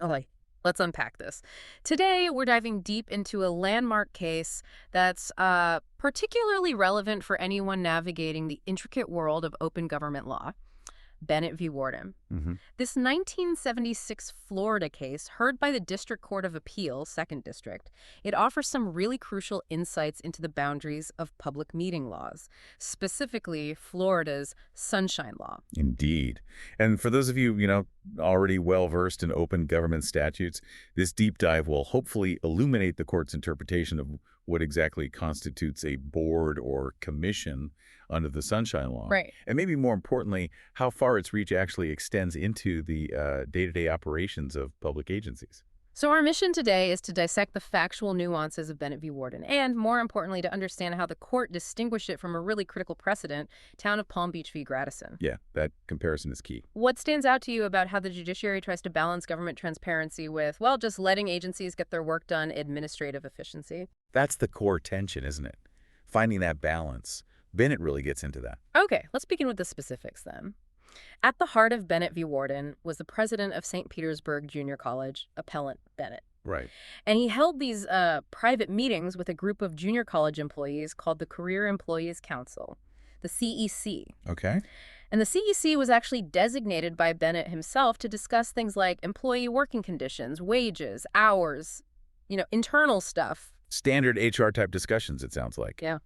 Okay, let's unpack this. Today, we're diving deep into a landmark case that's particularly relevant for anyone navigating the intricate world of open government law. Bennett v. Warden. Hmm. This 1976 Florida case, heard by the District Court of Appeals, 2nd District, it offers some really crucial insights into the boundaries of public meeting laws, specifically Florida's Sunshine Law. Indeed. And for those of you, already well-versed in open government statutes, this deep dive will hopefully illuminate the court's interpretation of what exactly constitutes a board or commission under the Sunshine Law. Right. And maybe more importantly, how far its reach actually extends into the day-to-day operations of public agencies. So our mission today is to dissect the factual nuances of Bennett v. Warden, and more importantly, to understand how the court distinguished it from a really critical precedent, Town of Palm Beach v. Gradison. Yeah, that comparison is key. What stands out to you about how the judiciary tries to balance government transparency with, well, just letting agencies get their work done, administrative efficiency? That's the core tension, isn't it? Finding that balance. Bennett really gets into that. Okay, let's begin with the specifics then. At the heart of Bennett v. Warden was the president of St. Petersburg Junior College, Appellant Bennett. Right. And he held these private meetings with a group of junior college employees called the Career Employees Council, the CEC. Okay. And the CEC was actually designated by Bennett himself to discuss things like employee working conditions, wages, hours, internal stuff. Standard HR-type discussions, it sounds like. Yeah.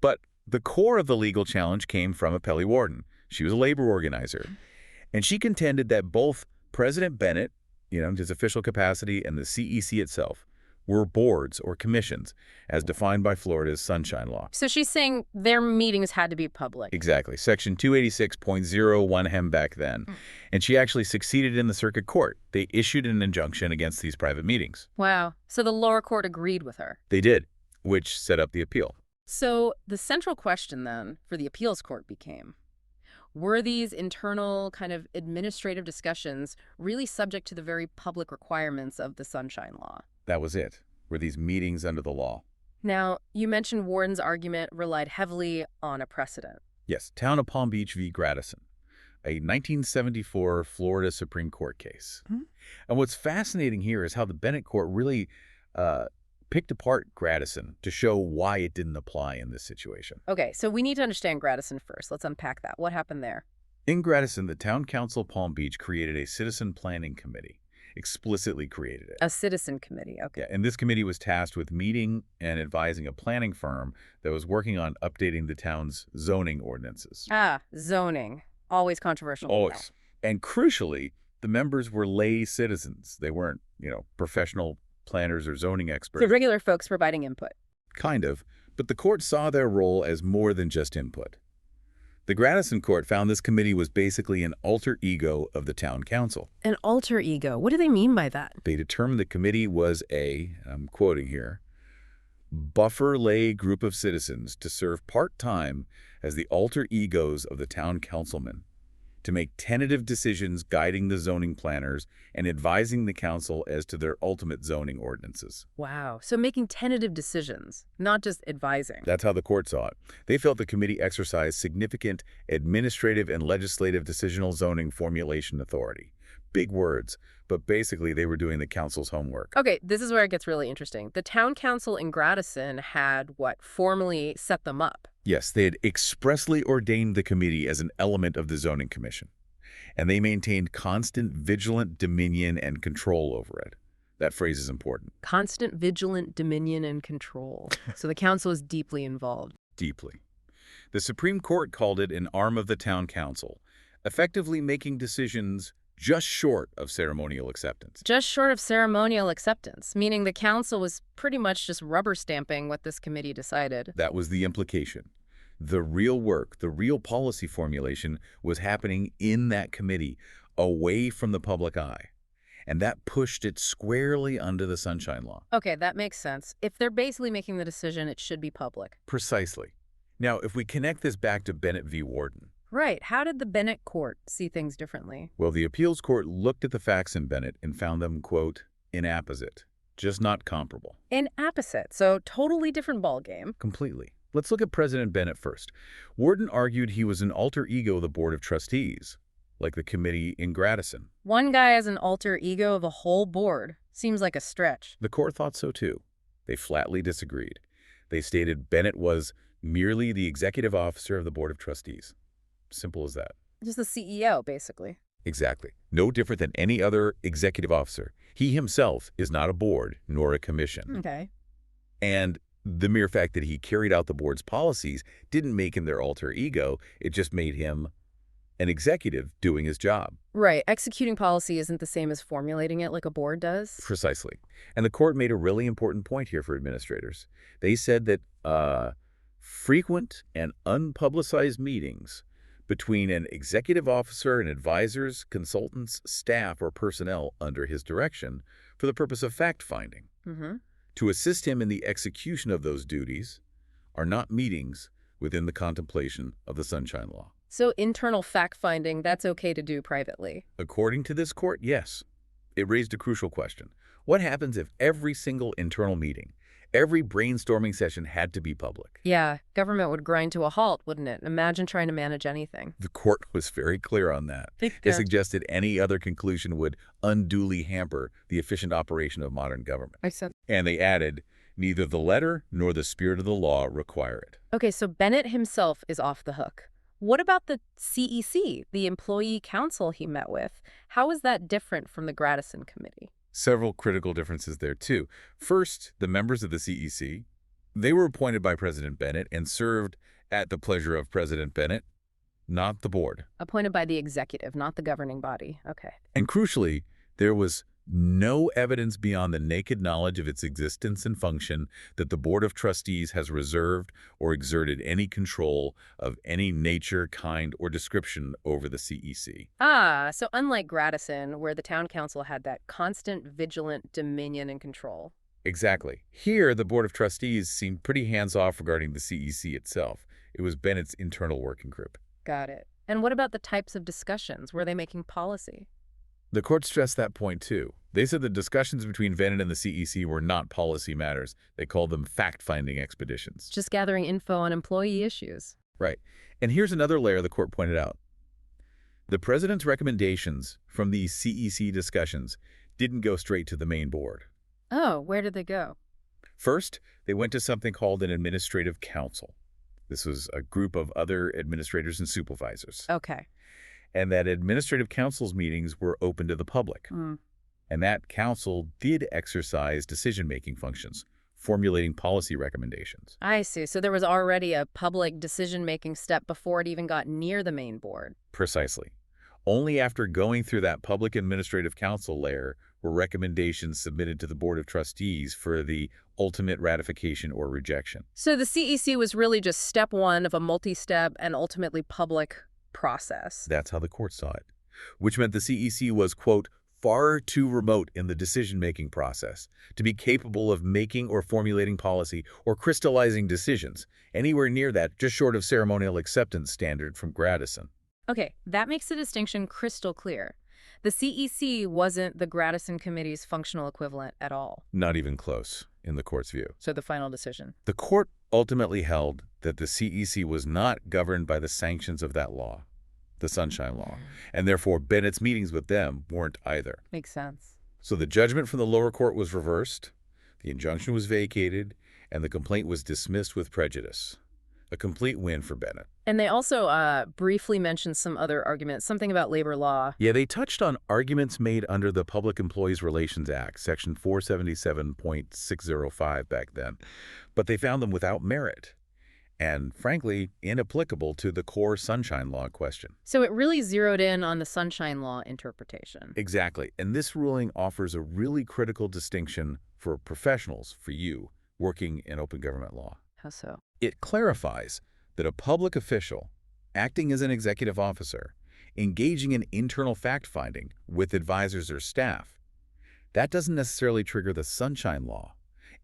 But the core of the legal challenge came from Appellee Warden. She was a labor organizer. And she contended that both President Bennett, his official capacity, and the CEC itself were boards or commissions, as defined by Florida's Sunshine Law. So she's saying their meetings had to be public. Exactly. Section 286.01 hem back then. And she actually succeeded in the circuit court. They issued an injunction against these private meetings. Wow. So the lower court agreed with her. They did, which set up the appeal. So the central question then for the appeals court became, were these internal kind of administrative discussions really subject to the very public requirements of the Sunshine Law? That was it. Were these meetings under the law? Now, you mentioned Warden's argument relied heavily on a precedent. Yes, Town of Palm Beach v. Gradison, a 1974 Florida Supreme Court case. And what's fascinating here is how the Bennett court really picked apart Gradison to show why it didn't apply in this situation. Okay, so we need to understand Gradison first. Let's unpack that. What happened there? In Gradison, the Town Council Palm Beach created a citizen planning committee, explicitly created it. A citizen committee, okay. Yeah, and this committee was tasked with meeting and advising a planning firm that was working on updating the town's zoning ordinances. Zoning. Always controversial. Always. And crucially, the members were lay citizens. They weren't, professional planners or zoning experts. So regular folks providing input. Kind of. But the court saw their role as more than just input. The Gradison court found this committee was basically an alter ego of the town council. An alter ego. What do they mean by that? They determined the committee was I'm quoting here, buffer lay group of citizens to serve part-time as the alter egos of the town councilmen, to make tentative decisions guiding the zoning planners and advising the council as to their ultimate zoning ordinances. Wow. So making tentative decisions, not just advising. That's how the court saw it. They felt the committee exercised significant administrative and legislative decisional zoning formulation authority. Big words, but basically they were doing the council's homework. Okay, this is where it gets really interesting. The town council in Gradison had formally set them up. Yes, they had expressly ordained the committee as an element of the zoning commission, and they maintained constant vigilant dominion and control over it. That phrase is important. Constant vigilant dominion and control. So the council is deeply involved. Deeply. The Supreme Court called it an arm of the town council, effectively making decisions just short of ceremonial acceptance. Just short of ceremonial acceptance, meaning the council was pretty much just rubber stamping what this committee decided. That was the implication. The real work, the real policy formulation was happening in that committee, away from the public eye. And that pushed it squarely under the Sunshine Law. Okay, that makes sense. If they're basically making the decision, it should be public. Precisely. Now, if we connect this back to Bennett v. Warden. Right. How did the Bennett court see things differently? Well, the appeals court looked at the facts in Bennett and found them, quote, inapposite, just not comparable. Inapposite, so totally different ballgame. Completely. Let's look at President Bennett first. Warden argued he was an alter ego of the Board of Trustees, like the committee in Gradison. One guy has an alter ego of a whole board. Seems like a stretch. The court thought so too. They flatly disagreed. They stated Bennett was merely the executive officer of the Board of Trustees. Simple as that. Just the CEO, basically. Exactly. No different than any other executive officer. He himself is not a board nor a commission. Okay. And the mere fact that he carried out the board's policies didn't make him their alter ego. It just made him an executive doing his job. Right. Executing policy isn't the same as formulating it like a board does. Precisely. And the court made a really important point here for administrators. They said that frequent and unpublicized meetings between an executive officer and advisors, consultants, staff, or personnel under his direction for the purpose of fact-finding to assist him in the execution of those duties are not meetings within the contemplation of the Sunshine Law. So internal fact-finding, that's okay to do privately? According to this court, yes. It raised a crucial question. What happens if every single internal meeting, every brainstorming session had to be public? Yeah, government would grind to a halt, wouldn't it? Imagine trying to manage anything. The court was very clear on that. It suggested any other conclusion would unduly hamper the efficient operation of modern government. And they added, neither the letter nor the spirit of the law require it. Okay, so Bennett himself is off the hook. What about the CEC, the employee council he met with? How is that different from the Gradison Committee? Several critical differences there, too. First, the members of the CEC, they were appointed by President Bennett and served at the pleasure of President Bennett, not the board. Appointed by the executive, not the governing body. Okay. And crucially, there was no evidence beyond the naked knowledge of its existence and function that the Board of Trustees has reserved or exerted any control of any nature, kind, or description over the CEC. Ah, so unlike Gradison, where the town council had that constant, vigilant dominion and control. Exactly. Here, the Board of Trustees seemed pretty hands-off regarding the CEC itself. It was Bennett's internal working group. Got it. And what about the types of discussions? Were they making policy? The court stressed that point, too. They said the discussions between Bennett and the CEC were not policy matters. They called them fact-finding expeditions. Just gathering info on employee issues. Right. And here's another layer the court pointed out. The president's recommendations from these CEC discussions didn't go straight to the main board. Oh, where did they go? First, they went to something called an administrative council. This was a group of other administrators and supervisors. Okay. And that administrative council's meetings were open to the public. And that council did exercise decision-making functions, formulating policy recommendations. I see. So there was already a public decision-making step before it even got near the main board. Precisely. Only after going through that public administrative council layer were recommendations submitted to the Board of Trustees for the ultimate ratification or rejection. So the CEC was really just step one of a multi-step and ultimately public process. That's how the court saw it, which meant the CEC was, quote, far too remote in the decision-making process to be capable of making or formulating policy or crystallizing decisions, anywhere near that just short of ceremonial acceptance standard from Gradison. Okay, that makes the distinction crystal clear. The CEC wasn't the Gradison Committee's functional equivalent at all. Not even close, in the court's view. So the final decision. The court ultimately held that the CEC was not governed by the sanctions of that law, the Sunshine Law, and therefore Bennett's meetings with them weren't either. Makes sense. So the judgment from the lower court was reversed, the injunction was vacated, and the complaint was dismissed with prejudice. A complete win for Bennett. And they also briefly mentioned some other arguments, something about labor law. Yeah, they touched on arguments made under the Public Employees Relations Act, Section 477.605 back then, but they found them without merit and, frankly, inapplicable to the core Sunshine Law question. So it really zeroed in on the Sunshine Law interpretation. Exactly, and this ruling offers a really critical distinction for professionals, for you, working in open government law. How so? It clarifies that a public official, acting as an executive officer, engaging in internal fact-finding with advisors or staff, that doesn't necessarily trigger the Sunshine Law,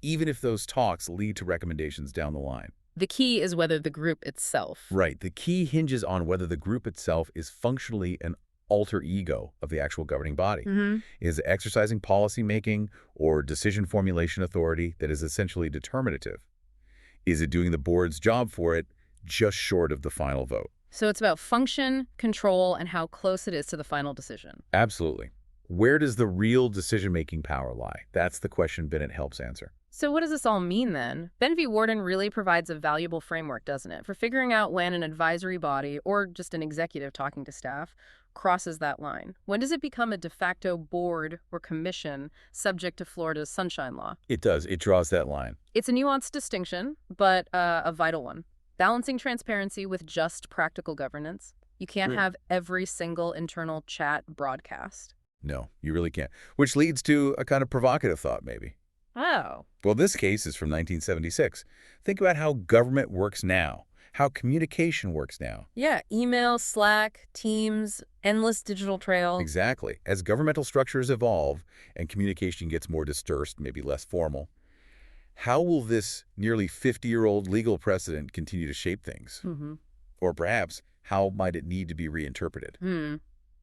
even if those talks lead to recommendations down the line. The key is whether the group itself. Right. The key hinges on whether the group itself is functionally an alter ego of the actual governing body, is exercising policy-making or decision formulation authority that is essentially determinative. Is it doing the board's job for it just short of the final vote? So it's about function, control, and how close it is to the final decision. Absolutely. Where does the real decision-making power lie? That's the question Bennett helps answer. So what does this all mean then? Ben v. Warden really provides a valuable framework, doesn't it, for figuring out when an advisory body, or just an executive talking to staff, crosses that line. When does it become a de facto board or commission subject to Florida's Sunshine Law? It does. It draws that line. It's a nuanced distinction, but a vital one. Balancing transparency with just practical governance. You can't have every single internal chat broadcast. No, you really can't. Which leads to a kind of provocative thought, maybe. Oh. Well, this case is from 1976. Think about how government works now, how communication works now. Yeah, email, Slack, Teams, endless digital trail. Exactly. As governmental structures evolve and communication gets more dispersed, maybe less formal, how will this nearly 50-year-old legal precedent continue to shape things? Or perhaps, how might it need to be reinterpreted?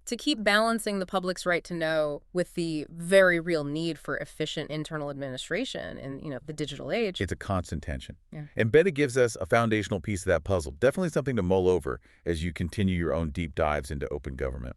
To keep balancing the public's right to know with the very real need for efficient internal administration in, the digital age. It's a constant tension. Yeah. And Bennett gives us a foundational piece of that puzzle. Definitely something to mull over as you continue your own deep dives into open government.